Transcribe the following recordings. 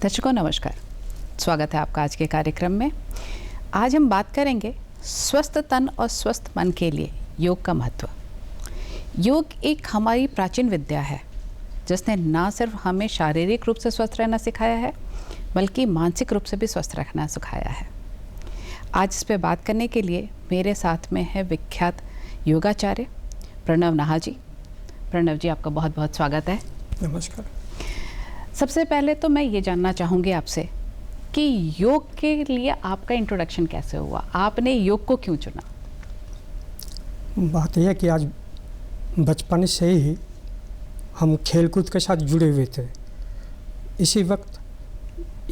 दर्शकों नमस्कार, स्वागत है आपका आज के कार्यक्रम में। आज हम बात करेंगे स्वस्थ तन और स्वस्थ मन के लिए योग का महत्व। योग एक हमारी प्राचीन विद्या है जिसने ना सिर्फ हमें शारीरिक रूप से स्वस्थ रहना सिखाया है बल्कि मानसिक रूप से भी स्वस्थ रखना सिखाया है। आज इस पे बात करने के लिए मेरे साथ में है विख्यात योगाचार्य प्रणव नाहा जी। प्रणव जी, आपका बहुत बहुत स्वागत है। नमस्कार। सबसे पहले तो मैं ये जानना चाहूँगी आपसे कि योग के लिए आपका इंट्रोडक्शन कैसे हुआ, आपने योग को क्यों चुना? बात यह है कि आज बचपन से ही हम खेलकूद के साथ जुड़े हुए थे। इसी वक्त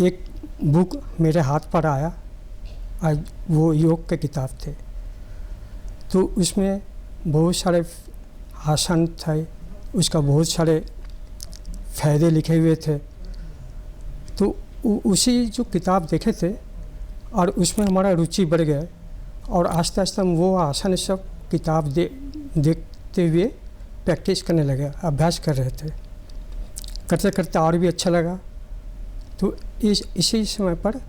एक बुक मेरे हाथ पर आया, आज वो योग के किताब थे, तो उसमें बहुत सारे आसन थे, उसका बहुत सारे फ़ायदे लिखे हुए थे। तो उसी जो किताब देखे थे और उसमें हमारा रुचि बढ़ गया और आस्ते आस्ते हम वो आसन सब किताब देखते हुए प्रैक्टिस करने लगे, अभ्यास कर रहे थे। करते करते और भी अच्छा लगा। तो इसी समय पर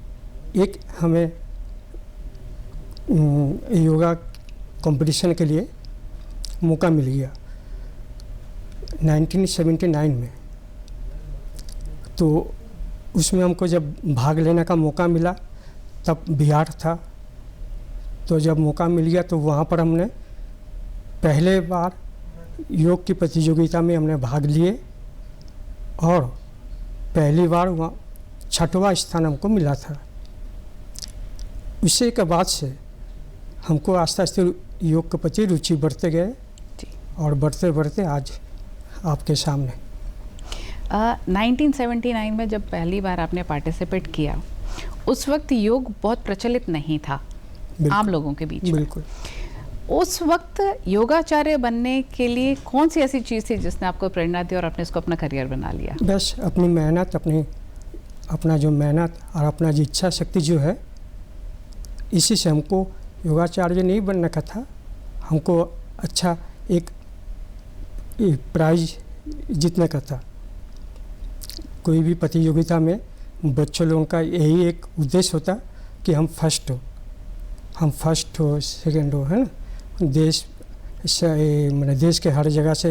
एक हमें योगा कंपटीशन के लिए मौका मिल गया 1979 में। तो उसमें हमको जब भाग लेने का मौका मिला तब बिहार था। तो जब मौका मिल गया तो वहाँ पर हमने पहले बार योग की प्रतियोगिता में हमने भाग लिए और पहली बार वहाँ 6वां स्थान हमको मिला था। उससे के बाद से हमको आस्ते आस्ते योग के प्रति रुचि बढ़ते गए और बढ़ते बढ़ते आज आपके सामने। 1979 में जब पहली बार आपने पार्टिसिपेट किया, उस वक्त योग बहुत प्रचलित नहीं था आम लोगों के बीच में। बिल्कुल। उस वक्त योगाचार्य बनने के लिए कौन सी ऐसी चीज़ थी जिसने आपको प्रेरणा दी और आपने इसको अपना करियर बना लिया? बस अपनी मेहनत, अपना जो मेहनत और अपना जो इच्छा शक्ति जो है, इसी से हमको योगाचार्य नहीं बनने का था। हमको अच्छा एक प्राइज जीतने का था। कोई भी प्रतियोगिता में बच्चों लोगों का यही एक उद्देश्य होता कि हम फर्स्ट हो, सेकंड हो, है ना। देश के हर जगह से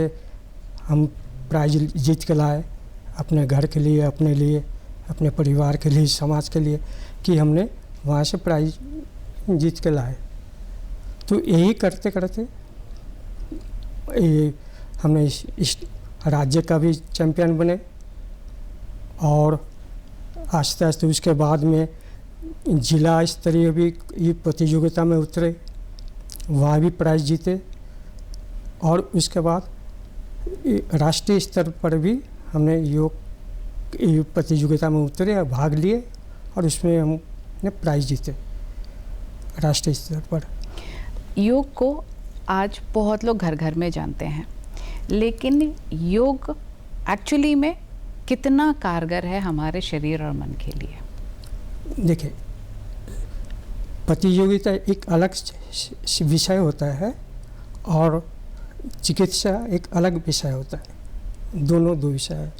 हम प्राइज जीत के लाए, अपने घर के लिए, अपने लिए, अपने परिवार के लिए, समाज के लिए, कि हमने वहाँ से प्राइज जीत के लाए। तो यही करते करते हमने इस राज्य का भी चैम्पियन बने और आस्ते आस्ते उसके बाद में जिला स्तरीय भी प्रतियोगिता में उतरे, वहाँ भी प्राइज जीते और उसके बाद राष्ट्रीय स्तर पर भी हमने योग प्रतियोगिता में उतरे और भाग लिए और उसमें हमने प्राइज जीते राष्ट्रीय स्तर पर। योग को आज बहुत लोग घर घर में जानते हैं, लेकिन योग एक्चुअली में कितना कारगर है हमारे शरीर और मन के लिए? देखिए, प्रतियोगिता एक अलग विषय होता है और चिकित्सा एक अलग विषय होता है। दोनों दो विषय है।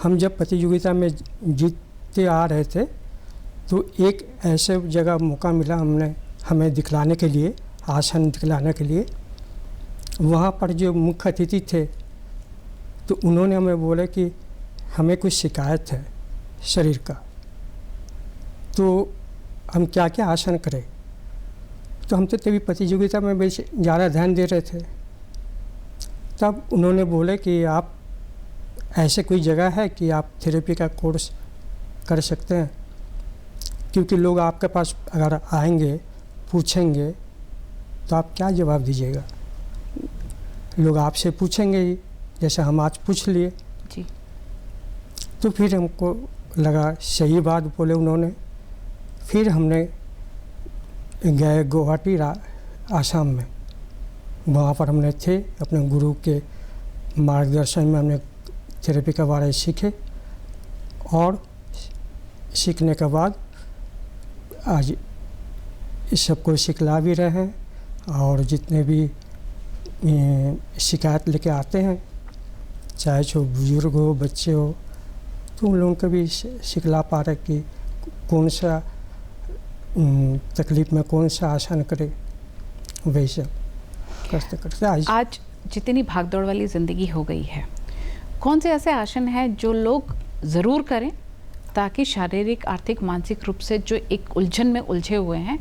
हम जब प्रतियोगिता में जीतते आ रहे थे तो एक ऐसे जगह मौका मिला हमें दिखलाने के लिए, आसन दिखलाने के लिए। वहाँ पर जो मुख्य अतिथि थे तो उन्होंने हमें बोला कि हमें कुछ शिकायत है शरीर का, तो हम क्या क्या आसन करें। तो हम तो तभी प्रतियोगिता में ज़्यादा ध्यान दे रहे थे। तब उन्होंने बोले कि आप ऐसे कोई जगह है कि आप थेरेपी का कोर्स कर सकते हैं, क्योंकि लोग आपके पास अगर आएंगे, पूछेंगे तो आप क्या जवाब दीजिएगा। लोग आपसे पूछेंगे ही, जैसे हम आज पूछ लिए जी। तो फिर हमको लगा सही बात बोले उन्होंने। फिर हमने गए गुवाहाटी आसाम में, वहाँ पर हमने थे अपने गुरु के मार्गदर्शन में हमने थेरेपी के बारे में सीखे और सीखने के बाद आज इस सबको सिखला भी रहे हैं। और जितने भी शिकायत लेके आते हैं, चाहे जो बुजुर्ग हो, बच्चे हो, तो उन लोगों को भी सिखला पा रहे कि कौन सा तकलीफ में कौन सा आसन करे, वही सब करते करते आज जितनी भागदौड़ वाली ज़िंदगी हो गई है, कौन से ऐसे आसन हैं जो लोग ज़रूर करें ताकि शारीरिक, आर्थिक, मानसिक रूप से जो एक उलझन में उलझे हुए हैं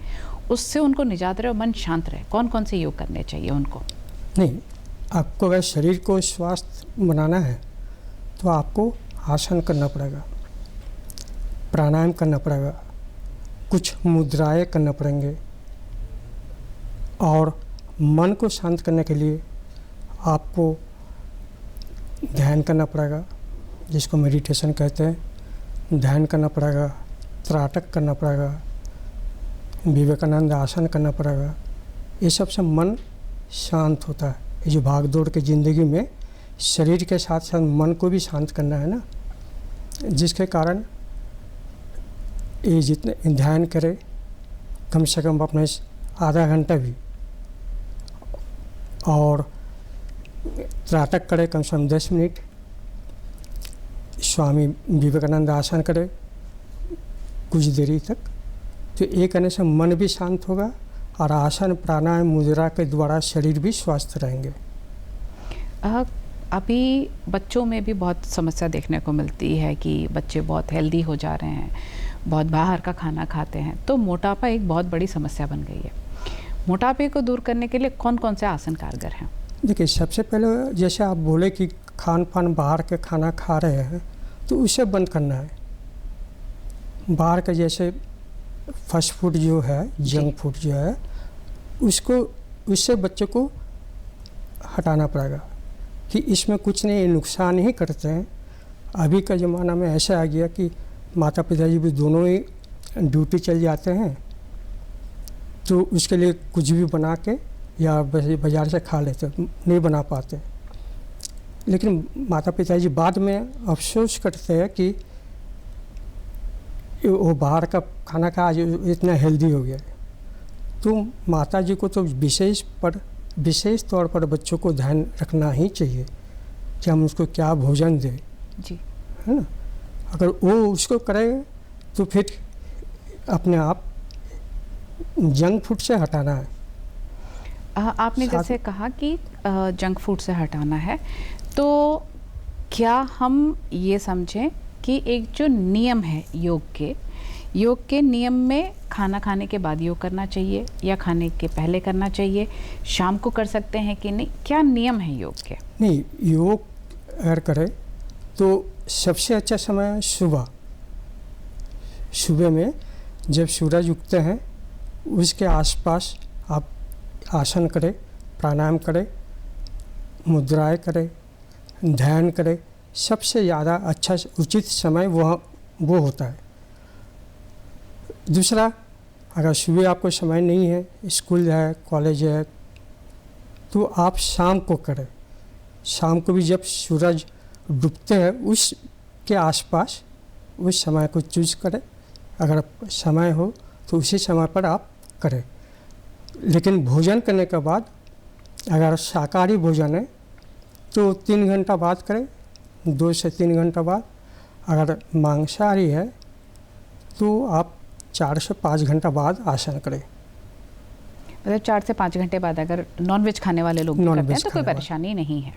उससे उनको निजात रहे और मन शांत रहे? कौन कौन से योग करने चाहिए उनको? नहीं, आपको अगर शरीर को स्वस्थ बनाना है तो आपको आसन करना पड़ेगा, प्राणायाम करना पड़ेगा, कुछ मुद्राएं करना पड़ेंगे, और मन को शांत करने के लिए आपको ध्यान करना पड़ेगा, जिसको मेडिटेशन कहते हैं। ध्यान करना पड़ेगा, त्राटक करना पड़ेगा, विवेकानंद आसन करना पड़ेगा। ये सब से मन शांत होता है। ये जो भाग दौड़ की ज़िंदगी में शरीर के साथ साथ मन को भी शांत करना है ना, जिसके कारण ये जितने ध्यान करे कम से कम अपने आधा घंटा भी, और त्राटक करे कम से कम 10 मिनट, स्वामी विवेकानंद आसन करे कुछ देरी तक, तो ये करने से मन भी शांत होगा और आसन प्राणायाम मुद्रा के द्वारा शरीर भी स्वस्थ रहेंगे। अभी बच्चों में भी बहुत समस्या देखने को मिलती है कि बच्चे बहुत हेल्दी हो जा रहे हैं, बहुत बाहर का खाना खाते हैं, तो मोटापा एक बहुत बड़ी समस्या बन गई है। मोटापे को दूर करने के लिए कौन कौन से आसन कारगर हैं? देखिए, सबसे पहले जैसे आप बोले कि खान पान बाहर के खाना खा रहे हैं तो उसे बंद करना है। बाहर का जैसे फास्ट फूड जो है, जंक फूड जो है, उससे बच्चे को हटाना पड़ेगा कि इसमें कुछ नहीं, नुकसान ही करते हैं। अभी का ज़माना में ऐसा आ गया कि माता पिताजी भी दोनों ही ड्यूटी चल जाते हैं, तो उसके लिए कुछ भी बना के या बाज़ार से खा लेते, नहीं बना पाते। लेकिन माता पिताजी बाद में अफसोस करते हैं कि वो बाहर का खाना खा आज इतना हेल्दी हो गया। तो माता जी को तो विशेष तौर पर बच्चों को ध्यान रखना ही चाहिए कि हम उसको क्या भोजन दें, जी, है ना। अगर वो उसको करे तो फिर अपने आप जंक फूड से हटाना है। आपने जैसे कहा कि जंक फूड से हटाना है, तो क्या हम ये समझें कि एक जो नियम है योग के नियम में खाना खाने के बाद योग करना चाहिए या खाने के पहले करना चाहिए, शाम को कर सकते हैं कि नहीं, क्या नियम है योग के? नहीं, योग अगर करें तो सबसे अच्छा समय सुबह में जब सूरज उगते हैं उसके आसपास आप आसन करें, प्राणायाम करें, मुद्राएं करें, ध्यान करें। सबसे ज़्यादा अच्छा उचित समय वो होता है। दूसरा, अगर सुबह आपको समय नहीं है, स्कूल है, कॉलेज है, तो आप शाम को करें। शाम को भी जब सूरज डूबते हैं उसके आसपास उस समय को चूज करें। अगर समय हो तो उसी समय पर आप करें। लेकिन भोजन करने के बाद अगर शाकाहारी भोजन है तो 3 घंटा बाद करें, 2 से 3 घंटा बाद। अगर मांसाहारी है तो आप 4 से 5 घंटा बाद आसन करें। मतलब 4 से 5 घंटे बाद अगर नॉनवेज खाने वाले लोग करते हैं तो कोई परेशानी नहीं है।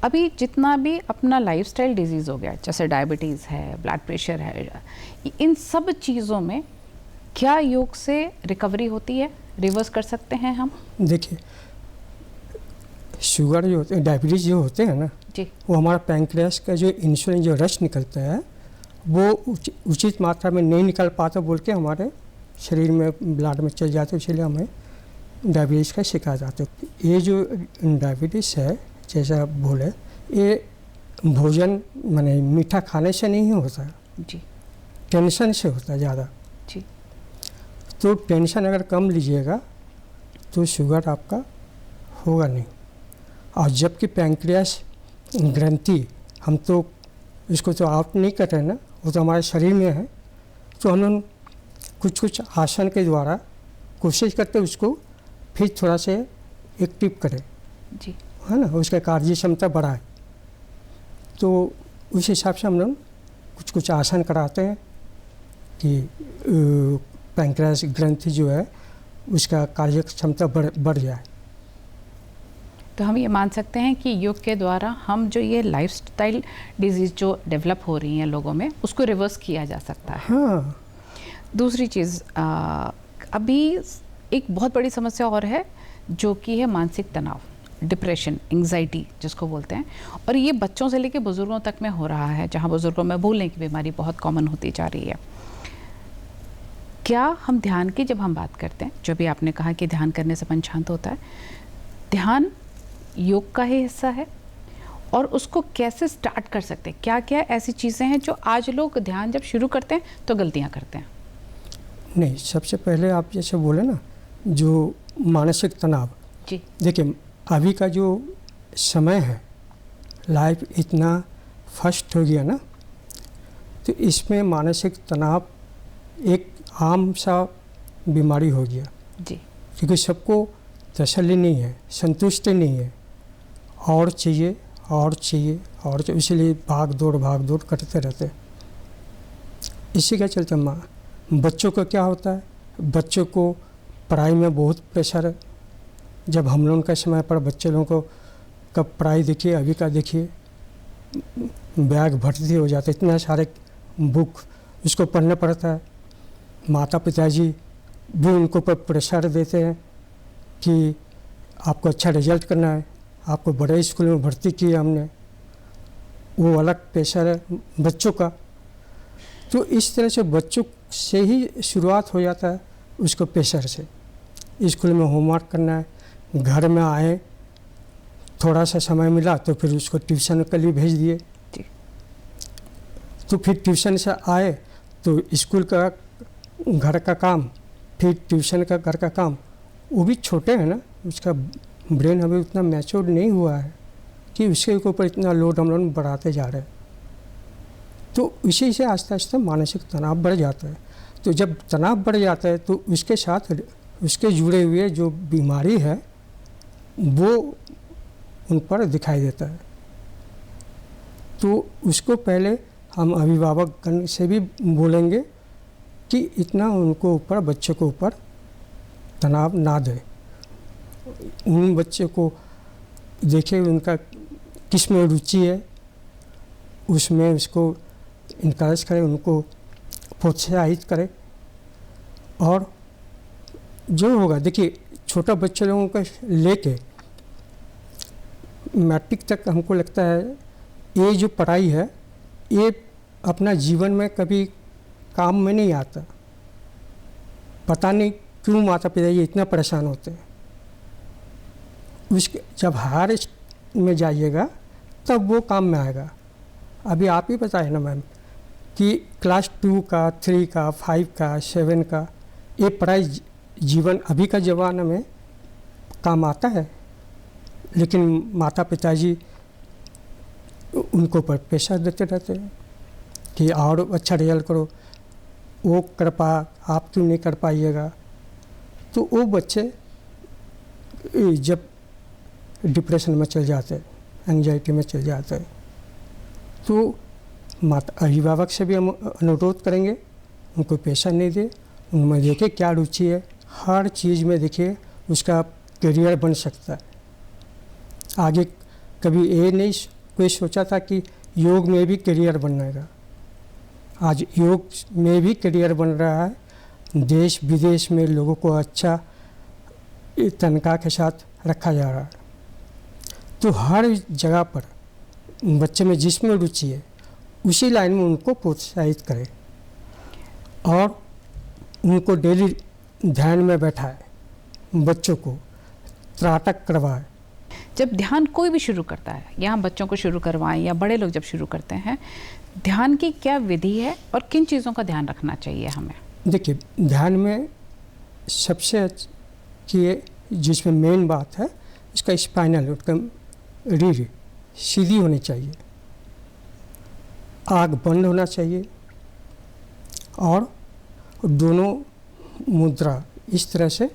अभी जितना भी अपना लाइफस्टाइल डिजीज़ हो गया, जैसे डायबिटीज़ है, ब्लड प्रेशर है, इन सब चीज़ों में क्या योग से रिकवरी होती है, रिवर्स कर सकते हैं हम? देखिए, शुगर जो होते हैं, डायबिटीज़ जो होते हैं ना जी, वो हमारा पैंक्रियास का जो इंसुलिन जो रस निकलता है वो उचित मात्रा में नहीं निकल पाता बोल के हमारे शरीर में ब्लड में चल जाते, इसलिए हमें डायबिटीज़ का शिकार जाते। ये जो डायबिटीज़ है, जैसा बोले, ये भोजन माने मीठा खाने से नहीं होता है जी, टेंशन से होता है ज़्यादा। जी, तो टेंशन अगर कम लीजिएगा तो शुगर आपका होगा नहीं। और जबकि पैंक्रियास ग्रंथि, हम तो इसको तो आउट नहीं कर रहे ना, वो तो हमारे शरीर में है, तो हम लोग कुछ आसन के द्वारा कोशिश करते उसको फिर थोड़ा से एक्टिव करें, जी, है ना, उसका कार्य क्षमता बढ़ाए। तो उस हिसाब से हम लोग कुछ कुछ आसन कराते हैं कि पैंक्रियास ग्रंथि जो है उसका कार्य क्षमता बढ़ जाए। तो हम ये मान सकते हैं कि योग के द्वारा हम जो ये लाइफस्टाइल डिजीज़ जो डेवलप हो रही हैं लोगों में, उसको रिवर्स किया जा सकता है। हाँ। दूसरी चीज़, अभी एक बहुत बड़ी समस्या और है जो कि है मानसिक तनाव, डिप्रेशन, एंग्जाइटी जिसको बोलते हैं, और ये बच्चों से लेकर बुज़ुर्गों तक में हो रहा है, जहाँ बुज़ुर्गों में भूलने की बीमारी बहुत कॉमन होती जा रही है। क्या हम ध्यान की जब हम बात करते हैं, जो भी आपने कहा कि ध्यान करने से मन शांत होता है, ध्यान योग का ही हिस्सा है और उसको कैसे स्टार्ट कर सकते हैं? क्या क्या ऐसी चीज़ें हैं जो आज लोग ध्यान जब शुरू करते हैं तो गलतियाँ करते हैं? नहीं, सबसे पहले आप जैसे बोले ना, जो मानसिक तनाव, जी देखिए अभी का जो समय है, लाइफ इतना फास्ट हो गया ना, तो इसमें मानसिक तनाव एक आम सा बीमारी हो गया। जी। क्योंकि सबको तसल्ली नहीं है, संतुष्टि नहीं है, और चाहिए और चाहिए और चाहिए, इसलिए भाग दौड़ करते रहते। इसी के चलते बच्चों को क्या होता है, बच्चों को पढ़ाई में बहुत प्रेशर है। जब हम लोगों का समय पर बच्चे लोगों को कब पढ़ाई देखिए, अभी का देखिए, बैग भर्ती हो जाते, इतना सारे बुक उसको पढ़ना पड़ता है। माता पिताजी भी उनको पर प्रेशर देते हैं कि आपको अच्छा रिजल्ट करना है, आपको बड़े स्कूल में भर्ती किया हमने, वो अलग प्रेशर है बच्चों का। तो इस तरह से बच्चों से ही शुरुआत हो जाता है उसको प्रेशर से। स्कूल में होमवर्क करना है, घर में आए थोड़ा सा समय मिला तो फिर उसको ट्यूशन के लिए भेज दिए, तो फिर ट्यूशन से आए तो स्कूल का घर का काम, फिर ट्यूशन का घर का काम। वो भी छोटे हैं ना, उसका ब्रेन अभी उतना मैच्योर नहीं हुआ है कि उसके ऊपर इतना लोड हम लोग बढ़ाते जा रहे हैं। तो इसी से आस्ते आस्ते मानसिक तनाव बढ़ जाता है। तो जब तनाव बढ़ जाता है तो उसके साथ उसके जुड़े हुए जो बीमारी है वो उन पर दिखाई देता है। तो उसको पहले हम अभिभावक से भी बोलेंगे कि इतना उनको ऊपर, बच्चे को ऊपर तनाव ना दे। उन बच्चे को देखे उनका किस में रुचि है, उसमें उसको इनकरेज करें, उनको प्रोत्साहित करें। और जो होगा, देखिए छोटा बच्चे लोगों को लेके मैट्रिक तक हमको लगता है ये जो पढ़ाई है ये अपना जीवन में कभी काम में नहीं आता। पता नहीं क्यों माता पिता ये इतना परेशान होते हैं। उसके जब हायर में जाइएगा तब वो काम में आएगा। अभी आप ही बताए ना मैम कि क्लास 2 का, 3 का, 5 का, 7 का ये पढ़ाई जीवन अभी का ज़माना में काम आता है, लेकिन माता पिताजी उनको पर प्रेशर देते रहते हैं कि और अच्छा रिजल्ट करो, वो कर पा, आप क्यों नहीं कर पाइएगा। तो वो बच्चे जब डिप्रेशन में चल जाते हैं, एंजाइटी में चल जाते हैं, तो माता अभिभावक से भी हम अनुरोध करेंगे उनको प्रेशर नहीं दे, उनमें देखिए क्या रुचि है, हर चीज़ में देखिए उसका करियर बन सकता है। आगे कभी ये नहीं कोई सोचा था कि योग में भी करियर बनेगा, आज योग में भी करियर बन रहा है। देश विदेश में लोगों को अच्छा तनख्वाह के साथ रखा जा रहा है। तो हर जगह पर बच्चे में जिसमें रुचि है उसी लाइन में उनको प्रोत्साहित करें और उनको डेली ध्यान में बैठाए, बच्चों को त्राटक करवाए। जब ध्यान कोई भी शुरू करता है, या हम बच्चों को शुरू करवाएं या बड़े लोग जब शुरू करते हैं, ध्यान की क्या विधि है और किन चीज़ों का ध्यान रखना चाहिए हमें? देखिए ध्यान में सबसे कि जिसमें मेन बात है इसका स्पाइनल रीढ़ सीधी होनी चाहिए, आँख बंद होना चाहिए और दोनों मुद्रा इस तरह से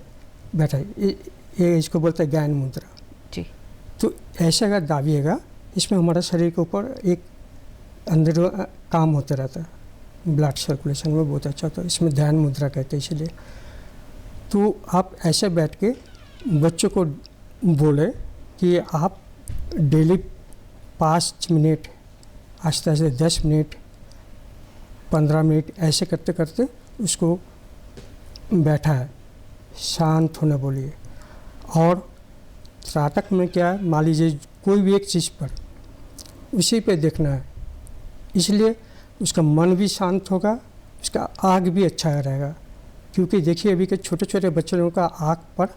बैठा, ये इसको बोलते हैं ज्ञान मुद्रा। जी। तो ऐसे अगर दाबिएगा, इसमें हमारा शरीर के ऊपर एक अंदर काम होता रहता है, ब्लड सर्कुलेशन में बहुत अच्छा होता है। इसमें ध्यान मुद्रा कहते हैं इसलिए। तो आप ऐसे बैठ के बच्चों को बोले कि आप डेली 5 मिनट, आस्ते आस्ते 10 मिनट, 15 मिनट ऐसे करते करते उसको बैठा है, शांत होने बोलिए। और त्राटक में क्या है, मान लीजिए कोई भी एक चीज़ पर उसी पे देखना है, इसलिए उसका मन भी शांत होगा, उसका आँख भी अच्छा रहेगा। क्योंकि देखिए अभी के छोटे छोटे बच्चे लोगों का आँख पर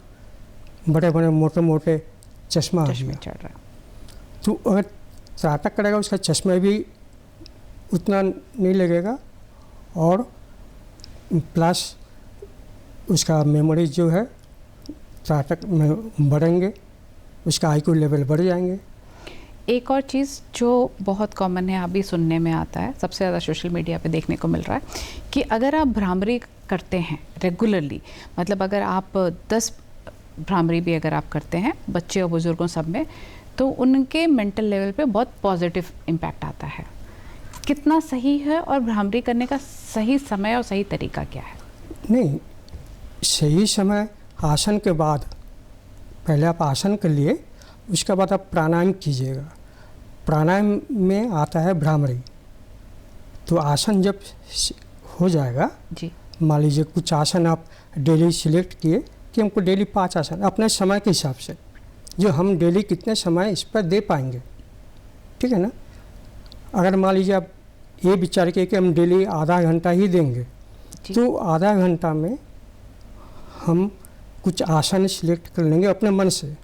बड़े बड़े मोटे मोटे चश्मा आ गया। चढ़ रहा है। तो अगर त्राटक करेगा उसका चश्मा भी उतना नहीं लगेगा, और प्लस उसका मेमोरी जो है त्राटक में बढ़ेंगे, उसका IQ लेवल बढ़ जाएंगे। एक और चीज़ जो बहुत कॉमन है, अभी सुनने में आता है, सबसे ज़्यादा सोशल मीडिया पे देखने को मिल रहा है कि अगर आप भ्रामरी करते हैं रेगुलरली, मतलब अगर आप 10 भ्रामरी भी अगर आप करते हैं बच्चे और बुज़ुर्गों सब में, तो उनके मेंटल लेवल पे बहुत पॉजिटिव इम्पैक्ट आता है। कितना सही है और भ्रामरी करने का सही समय और सही तरीका क्या है? नहीं, सही समय आसन के बाद, पहले आप आसन कर लिए, उसके बाद आप प्राणायाम कीजिएगा। प्राणायाम में आता है भ्रामरी। तो आसन जब हो जाएगा जी, मान लीजिए कुछ आसन आप डेली सिलेक्ट किए कि हमको डेली 5 आसन अपने समय के हिसाब से, जो हम डेली कितने समय इस पर दे पाएंगे, ठीक है ना। अगर मान लीजिए आप ये विचार किए कि हम डेली आधा घंटा ही देंगे, तो आधा घंटा में हम कुछ आसन सिलेक्ट कर लेंगे अपने मन से।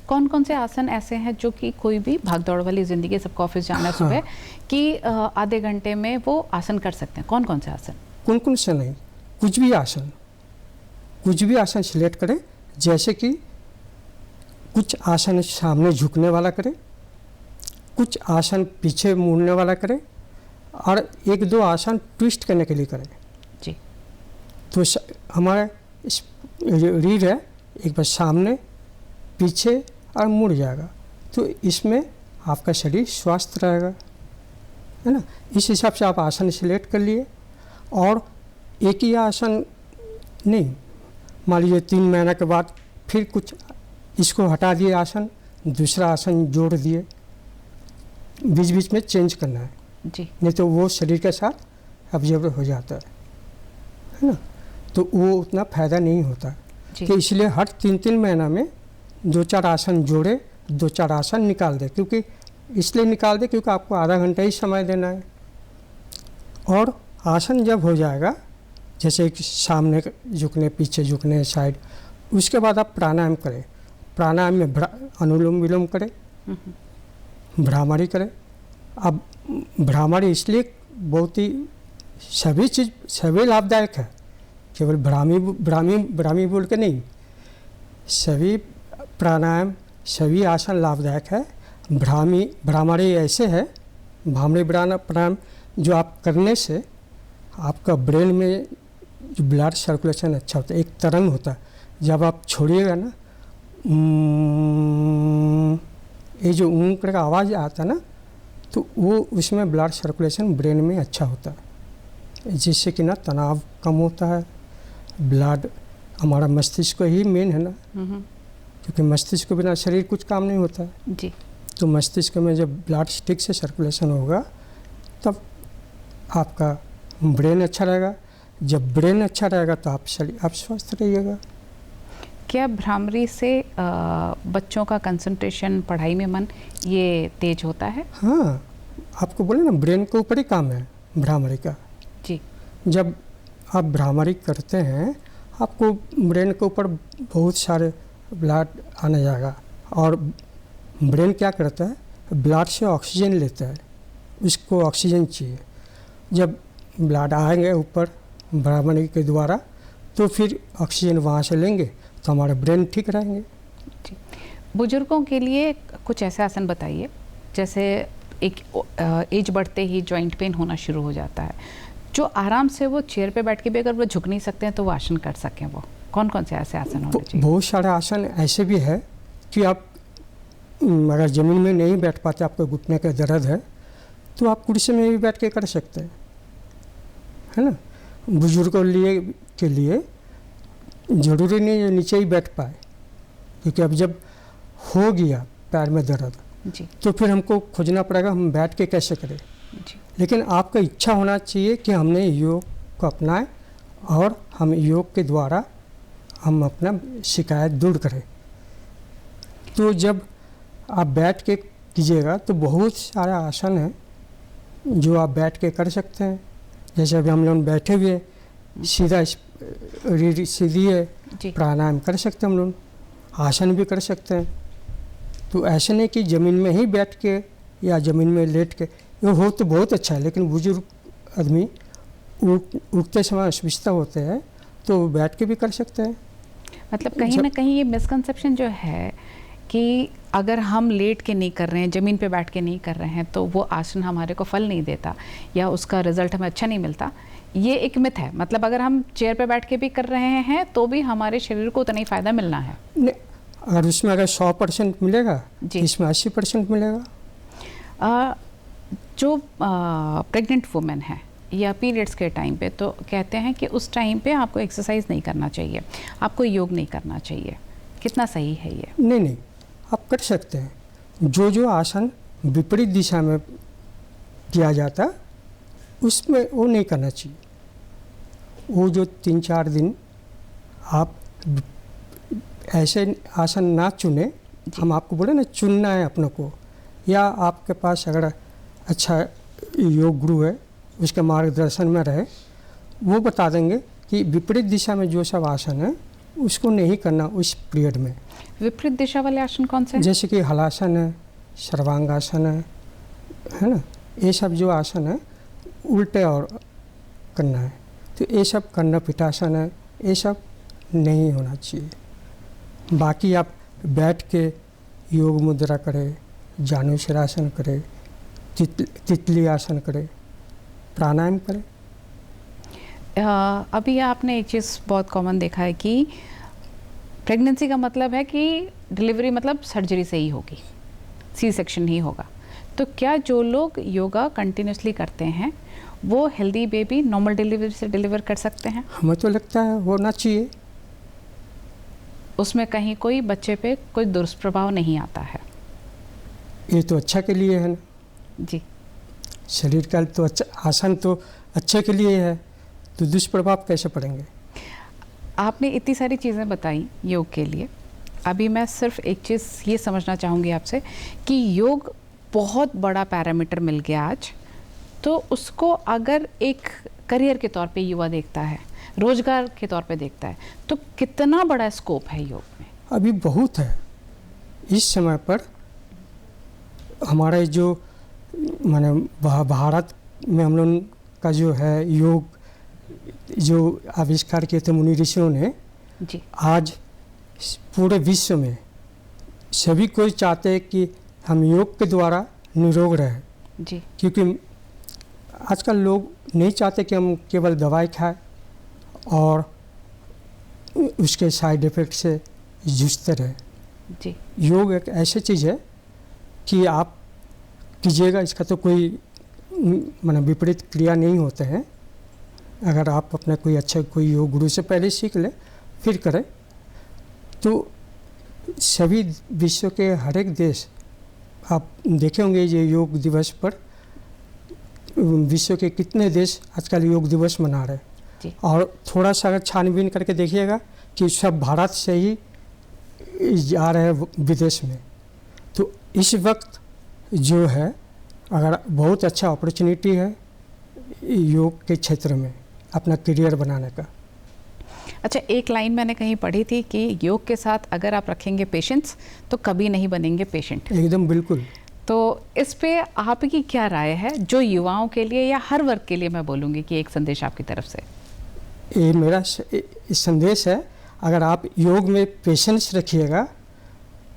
कौन कौन से आसन ऐसे हैं जो कि कोई भी भागदौड़ वाली ज़िंदगी, सबको ऑफिस जाना सुबह, कि आधे घंटे में वो आसन कर सकते हैं? कौन कौन से आसन? कौन कौन से नहीं, कुछ भी आसन सिलेक्ट करें। जैसे कि कुछ आसन सामने झुकने वाला करें, कुछ आसन पीछे मुड़ने वाला करें, और 1-2 आसन ट्विस्ट करने के लिए करें। जी, तो हमारा रीढ़ है, एक बार सामने, पीछे और मुड़ जाएगा। तो इसमें आपका शरीर स्वस्थ रहेगा, है ना। इस हिसाब से आप आसन सिलेक्ट कर लिए। और एक ही आसन नहीं, मान लीजिए 3 महीने के बाद फिर कुछ इसको हटा दिए आसन, दूसरा आसन जोड़ दिए, बीच बीच में चेंज करना है जी, नहीं तो वो शरीर के साथ ऑब्जर्व हो जाता है ना। तो वो उतना फ़ायदा नहीं होता। जी। तो इसलिए हर 3-3 महीना में 2-4 आसन जोड़े, 2-4 आसन निकाल दे। क्योंकि इसलिए निकाल दे क्योंकि आपको आधा घंटा ही समय देना है। और आसन जब हो जाएगा, जैसे सामने झुकने, पीछे झुकने, साइड, उसके बाद आप प्राणायाम करें। प्राणायाम में अनुलोम विलोम करें, भ्रामरी करें। अब भ्रामरी इसलिए बहुत ही सभी लाभदायक है, केवल भ्रामी बोल के नहीं, सभी प्राणायाम, सभी आसन लाभदायक है। भ्रामरी ऐसे है, भ्रामरी प्राणायाम जो आप करने से आपका ब्रेन में जो ब्लड सर्कुलेशन अच्छा होता है, एक तरंग होता है। जब आप छोड़िएगा ना, ये जो का आवाज़ आता है ना, तो वो उसमें ब्लड सर्कुलेशन ब्रेन में अच्छा होता है, जिससे कि ना तनाव कम होता है। ब्लड, हमारा मस्तिष्क ही मेन है ना, क्योंकि मस्तिष्क के बिना शरीर कुछ काम नहीं होता है जी। तो मस्तिष्क में जब ब्लड ठीक से सर्कुलेशन होगा तब आपका ब्रेन अच्छा रहेगा। जब ब्रेन अच्छा रहेगा तो आप स्वस्थ रहिएगा। क्या भ्रामरी से बच्चों का कंसंट्रेशन, पढ़ाई में मन, ये तेज होता है? हाँ, आपको बोले ना, ब्रेन के ऊपर ही काम है भ्रामरी का। जी। जब आप भ्रामरी करते हैं, आपको ब्रेन के ऊपर बहुत सारे ब्लड आने जाएगा। और ब्रेन क्या करता है, ब्लड से ऑक्सीजन लेता है, उसको ऑक्सीजन चाहिए। जब ब्लड आएंगे ऊपर भ्रामरी के द्वारा, तो फिर ऑक्सीजन वहाँ से लेंगे तो हमारे ब्रेन ठीक रहेंगे। जी। बुजुर्गों के लिए कुछ ऐसे आसन बताइए, जैसे एक एज बढ़ते ही जॉइंट पेन होना शुरू हो जाता है, जो आराम से वो चेयर पे बैठ के भी अगर वो झुक नहीं सकते हैं तो वो आसन कर सकें। वो कौन कौन से ऐसे आसन होने चाहिए? बहुत सारे आसन ऐसे भी है कि आप अगर ज़मीन में नहीं बैठ पाते, आपको घुटने का दर्द है, तो आप कुर्सी में भी बैठ के कर सकते हैं, है ना। बुजुर्गों के लिए ज़रूरी नहीं है नीचे ही बैठ पाए, क्योंकि अब जब हो गया पैर में दर्द जी तो फिर हमको खोजना पड़ेगा हम बैठ के कैसे करें। जी लेकिन आपका इच्छा होना चाहिए कि हमने योग को अपनाएं और हम योग के द्वारा हम अपना शिकायत दूर करें। तो जब आप बैठ के कीजिएगा तो बहुत सारा आसन है जो आप बैठ के कर सकते हैं। जैसे अभी हम लोग बैठे हुए हैं, सीधा रीढ़ सीधी है, जी प्राणायाम कर सकते हैं हम लोग, आसन भी कर सकते हैं। तो ऐसे नहीं कि ज़मीन में ही बैठ के या ज़मीन में लेट के, ये हो तो बहुत अच्छा है, लेकिन बुजुर्ग आदमी उठते समय असुविधा होते हैं तो बैठ के भी कर सकते हैं। मतलब कहीं ना कहीं ये मिसकंसेप्शन जो है कि अगर हम लेट के नहीं कर रहे हैं, ज़मीन पे बैठ के नहीं कर रहे हैं, तो वो आसन हमारे को फल नहीं देता या उसका रिजल्ट हमें अच्छा नहीं मिलता, ये एक मिथ है। मतलब अगर हम चेयर पे बैठ के भी कर रहे हैं तो भी हमारे शरीर को उतना ही फ़ायदा मिलना है। नहीं, अगर उसमें अगर 100% मिलेगा जी। इसमें 80% मिलेगा। जो प्रेग्नेंट वुमेन है या पीरियड्स के टाइम पे, तो कहते हैं कि उस टाइम पे आपको एक्सरसाइज नहीं करना चाहिए, आपको योग नहीं करना चाहिए, कितना सही है ये? नहीं, आप कर सकते हैं। जो आसन विपरीत दिशा में किया जाता उसमें वो नहीं करना चाहिए। वो जो 3-4 दिन आप ऐसे आसन ना चुने, हम आपको बोले ना चुनना है अपनों को, या आपके पास अगर अच्छा योग गुरु है उसके मार्गदर्शन में रहे, वो बता देंगे कि विपरीत दिशा में जो सब आसन है उसको नहीं करना उस पीरियड में। विपरीत दिशा वाले आसन कौन से हैं? जैसे कि हलासन है, सर्वांगासन है ना, ये सब जो आसन है उल्टे और करना है। तो ये सब कर्णपिठासन है, ये सब नहीं होना चाहिए। बाकी आप बैठ के योग मुद्रा करें, जानुशिरासन करें, तितली आसन करें, प्राणायाम करें। अभी आपने एक चीज़ बहुत कॉमन देखा है कि प्रेगनेंसी का मतलब है कि डिलीवरी मतलब सर्जरी से ही होगी, सी सेक्शन ही होगा। तो क्या जो लोग योगा कंटिन्यूसली करते हैं वो हेल्दी बेबी नॉर्मल डिलीवरी से डिलीवर कर सकते हैं? हमें तो लगता है होना चाहिए। उसमें कहीं कोई बच्चे पे कोई दुष्प्रभाव नहीं आता है? ये तो अच्छा के लिए है ना जी। शरीर का तो अच्छा आसन तो अच्छे के लिए है, तो दुष्प्रभाव कैसे पड़ेंगे? आपने इतनी सारी चीज़ें बताई योग के लिए, अभी मैं सिर्फ एक चीज़ ये समझना चाहूँगी आपसे कि योग बहुत बड़ा पैरामीटर मिल गया आज, तो उसको अगर एक करियर के तौर पे युवा देखता है, रोजगार के तौर पे देखता है, तो कितना बड़ा स्कोप है योग में? अभी बहुत है। इस समय पर हमारे जो माने भारत में हम लोग का जो है योग जो आविष्कार किए थे मुनि ऋषियों ने, जी। आज पूरे विश्व में सभी कोई चाहते हैं कि हम योग के द्वारा निरोग रहें। जी। क्योंकि आजकल लोग नहीं चाहते कि हम केवल दवाई खाएं और उसके साइड इफ़ेक्ट से जूझते रहें। जी। योग एक ऐसी चीज़ है कि आप कीजिएगा, इसका तो कोई माने विपरीत क्रिया नहीं होते हैं। अगर आप अपने कोई अच्छे कोई योग गुरु से पहले सीख लें फिर करें, तो सभी विश्व के हर एक देश आप देखे होंगे ये योग दिवस पर विश्व के कितने देश आजकल योग दिवस मना रहे हैं। और थोड़ा सा अगर छानबीन करके देखिएगा कि सब भारत से ही जा रहे हैं विदेश में। तो इस वक्त जो है अगर बहुत अच्छा अपॉर्चुनिटी है योग के क्षेत्र में अपना करियर बनाने का। अच्छा, एक लाइन मैंने कहीं पढ़ी थी कि योग के साथ अगर आप रखेंगे पेशेंस तो कभी नहीं बनेंगे पेशेंट। एकदम बिल्कुल। तो इस पे आपकी क्या राय है, जो युवाओं के लिए या हर वर्ग के लिए मैं बोलूँगी कि एक संदेश आपकी तरफ से? ये मेरा संदेश है, अगर आप योग में पेशेंस रखिएगा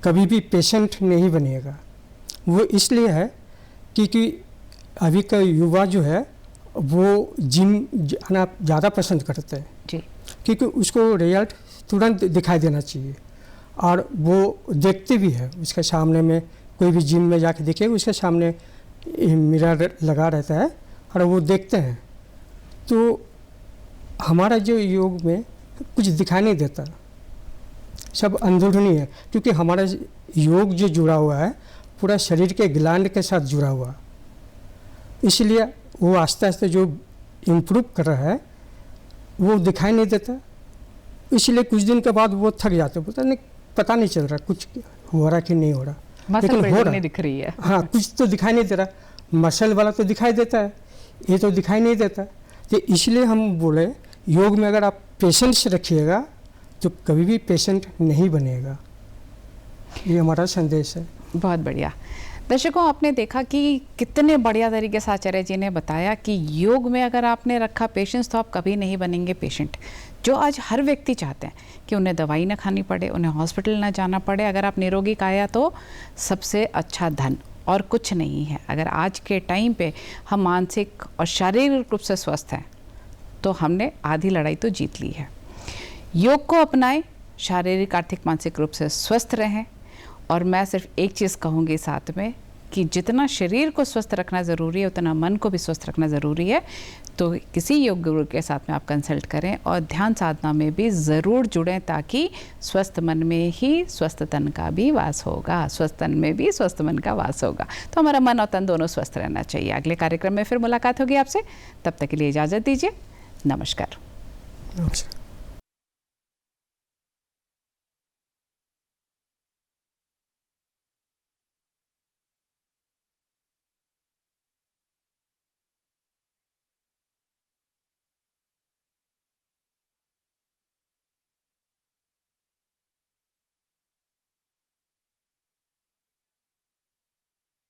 कभी भी पेशेंट नहीं बनिएगा। वो इसलिए है क्योंकि अभी का युवा जो है वो जिम जाना ज़्यादा पसंद करते हैं जी। क्योंकि उसको रिजल्ट तुरंत दिखाई देना चाहिए और वो देखते भी है। उसके सामने में कोई भी जिम में जाके देखिए उसके सामने मिरर लगा रहता है और वो देखते हैं, तो हमारा जो योग में कुछ दिखाई नहीं देता, सब अंदरूनी है, क्योंकि हमारा योग जो जुड़ा हुआ है पूरा शरीर के ग्लैंड के साथ जुड़ा हुआ, इसलिए वो आस्ते आस्ते जो इम्प्रूव कर रहा है वो दिखाई नहीं देता। इसलिए कुछ दिन के बाद वो थक जाते, पता नहीं चल रहा कुछ हो रहा कि नहीं हो रहा, मसल हो बिल्डिंग रहा नहीं दिख रही है। हाँ, कुछ तो दिखाई नहीं दे रहा, मसल वाला तो दिखाई देता है, ये तो दिखाई नहीं देता। तो इसलिए हम बोले योग में अगर आप पेशेंस रखिएगा तो कभी भी पेशेंट नहीं बनेगा, ये हमारा संदेश है। बहुत बढ़िया। दर्शकों, आपने देखा कि कितने बढ़िया तरीके से आचार्य जी ने बताया कि योग में अगर आपने रखा पेशेंस तो आप कभी नहीं बनेंगे पेशेंट, जो आज हर व्यक्ति चाहते हैं कि उन्हें दवाई ना खानी पड़े, उन्हें हॉस्पिटल ना जाना पड़े। अगर आप निरोगी काया तो सबसे अच्छा धन और कुछ नहीं है। अगर आज के टाइम पे हम मानसिक और शारीरिक रूप से स्वस्थ हैं तो हमने आधी लड़ाई तो जीत ली है। योग को अपनाएं, शारीरिक आर्थिक मानसिक रूप से स्वस्थ रहें। और मैं सिर्फ एक चीज़ कहूँगी साथ में कि जितना शरीर को स्वस्थ रखना ज़रूरी है उतना मन को भी स्वस्थ रखना ज़रूरी है। तो किसी योग गुरु के साथ में आप कंसल्ट करें और ध्यान साधना में भी ज़रूर जुड़ें, ताकि स्वस्थ मन में ही स्वस्थ तन का भी वास होगा, स्वस्थ तन में भी स्वस्थ मन का वास होगा। तो हमारा मन और तन दोनों स्वस्थ रहना चाहिए। अगले कार्यक्रम में फिर मुलाकात होगी आपसे, तब तक के लिए इजाज़त दीजिए। नमस्कार। नमस्कार।